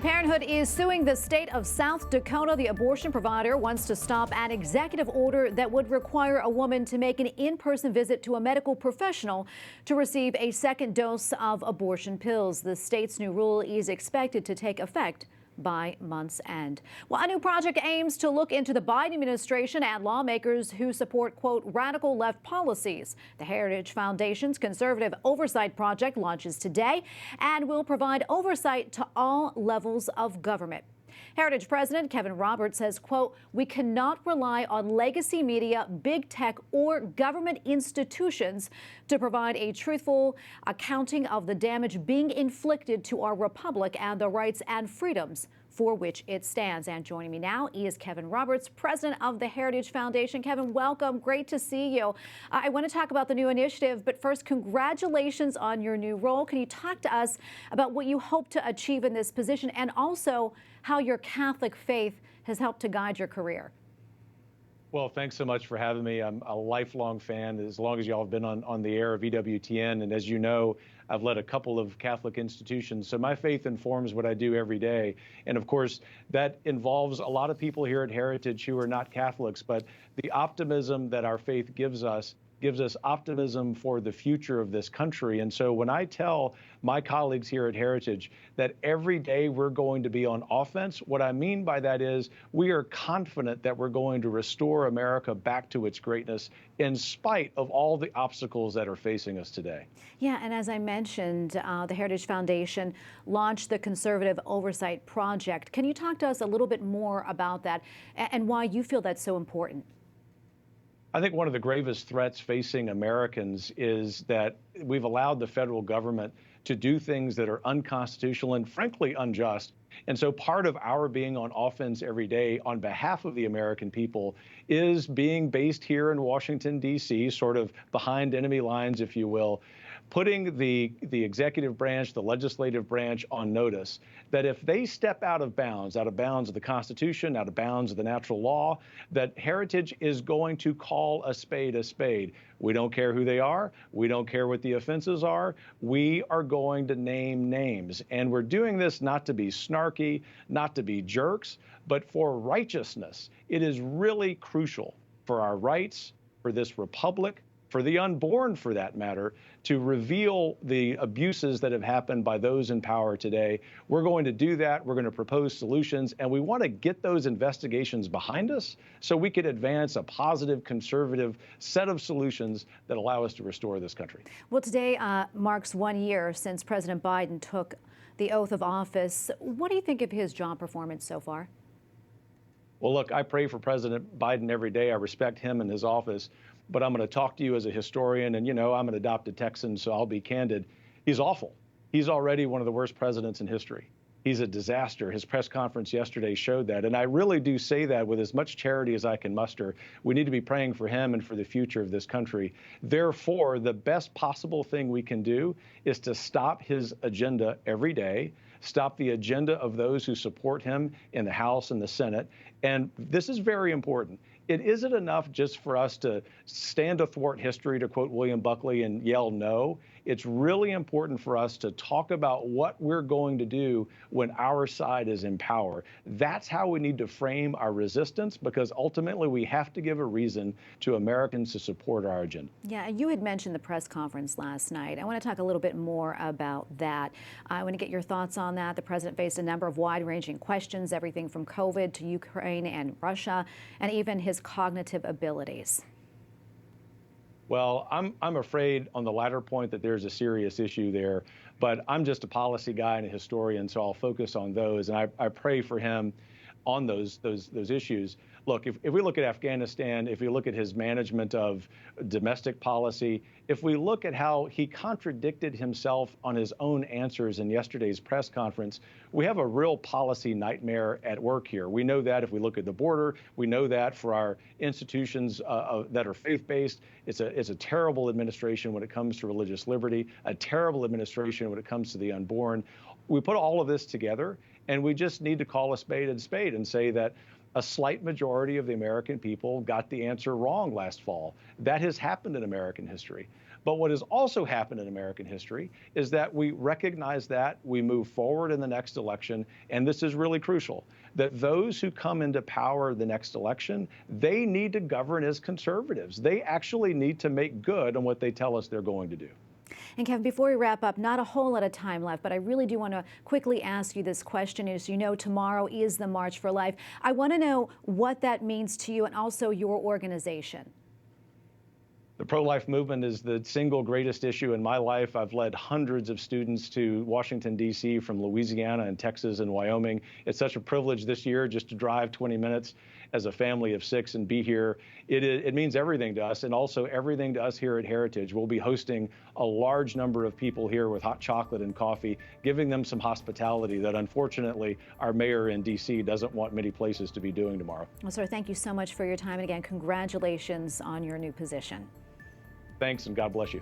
Parenthood is suing the state of South Dakota. The abortion provider wants to stop an executive order that would require a woman to make an in-person visit to a medical professional to receive a second dose of abortion pills. The state's new rule is expected to take effect by month's end. Well, a new project aims to look into the Biden administration and lawmakers who support, quote, radical left policies. The Heritage Foundation's Conservative Oversight Project launches today and will provide oversight to all levels of government. Heritage President Kevin Roberts says, quote, we cannot rely on legacy media, big tech, or government institutions to provide a truthful accounting of the damage being inflicted to our republic and the rights and freedoms for which it stands. And joining me now is Kevin Roberts, president of the Heritage Foundation. Kevin, welcome. Great to see you. I want to talk about the new initiative, but first, congratulations on your new role. Can you talk to us about what you hope to achieve in this position and also how your Catholic faith has helped to guide your career? Well, thanks so much for having me. I'm a lifelong fan, as long as y'all have been on the air of EWTN. And as you know, I've led a couple of Catholic institutions. So my faith informs what I do every day. And of course, that involves a lot of people here at Heritage who are not Catholics. But the optimism that our faith gives us optimism for the future of this country. And so when I tell my colleagues here at Heritage that every day we're going to be on offense, what I mean by that is we are confident that we're going to restore America back to its greatness in spite of all the obstacles that are facing us today. Yeah, and as I mentioned, the Heritage Foundation launched the Conservative Oversight Project. Can you talk to us a little bit more about that and why you feel that's so important? I think one of the gravest threats facing Americans is that we've allowed the federal government to do things that are unconstitutional and frankly unjust. And so part of our being on offense every day on behalf of the American people is being based here in Washington, D.C., sort of behind enemy lines, if you will, putting the executive branch, the legislative branch on notice that if they step out of bounds of the Constitution, out of bounds of the natural law, that Heritage is going to call a spade a spade. We don't care who they are. We don't care what the offenses are. We are going to name names. And we're doing this not to be snarky, not to be jerks, but for righteousness. It is really crucial for our rights, for this republic, for the unborn, for that matter, to reveal the abuses that have happened by those in power today. We're going to do that. We're going to propose solutions, and we want to get those investigations behind us so we can advance a positive, conservative set of solutions that allow us to restore this country. Well, today marks 1 year since President Biden took the oath of office. What do you think of his job performance so far? Well, look, I pray for President Biden every day. I respect him and his office. But I'm going to talk to you as a historian, and, you know, I'm an adopted Texan, so I'll be candid. He's awful. He's already one of the worst presidents in history. He's a disaster. His press conference yesterday showed that. And I really do say that with as much charity as I can muster. We need to be praying for him and for the future of this country. Therefore, the best possible thing we can do is to stop his agenda every day, stop the agenda of those who support him in the House and the Senate. And this is very important. It isn't enough just for us to stand athwart history, to quote William Buckley, and yell no. It's really important for us to talk about what we're going to do when our side is in power. That's how we need to frame our resistance, because ultimately we have to give a reason to Americans to support our agenda. Yeah, you had mentioned the press conference last night. I want to talk a little bit more about that. I want to get your thoughts on that. The president faced a number of wide-ranging questions, everything from COVID to Ukraine and Russia, and even his cognitive abilities. Well, I'm afraid on the latter point that there's a serious issue there, but I'm just a policy guy and a historian, so I'll focus on those, and I pray for him on those issues. Look, if we look at Afghanistan, if we look at his management of domestic policy, if we look at how he contradicted himself on his own answers in yesterday's press conference, we have a real policy nightmare at work here. We know that if we look at the border. We know that for our institutions that are faith-based. It's a terrible administration when it comes to religious liberty, a terrible administration when it comes to the unborn. We put all of this together, and we just need to call a spade and say that a slight majority of the American people got the answer wrong last fall. That has happened in American history. But what has also happened in American history is that we recognize that, we move forward in the next election, and this is really crucial, that those who come into power the next election, they need to govern as conservatives. They actually need to make good on what they tell us they're going to do. And Kevin, before we wrap up, not a whole lot of time left, but I really do want to quickly ask you this question. As you know, tomorrow is the March for Life. I want to know what that means to you and also your organization. The pro-life movement is the single greatest issue in my life. I've led hundreds of students to Washington, D.C. from Louisiana and Texas and Wyoming. It's such a privilege this year just to drive 20 minutes as a family of 6 and be here. It means everything to us, and also everything to us here at Heritage. We'll be hosting a large number of people here with hot chocolate and coffee, giving them some hospitality that unfortunately our mayor in D.C. doesn't want many places to be doing tomorrow. Well, sir, thank you so much for your time. And again, congratulations on your new position. Thanks, and God bless you.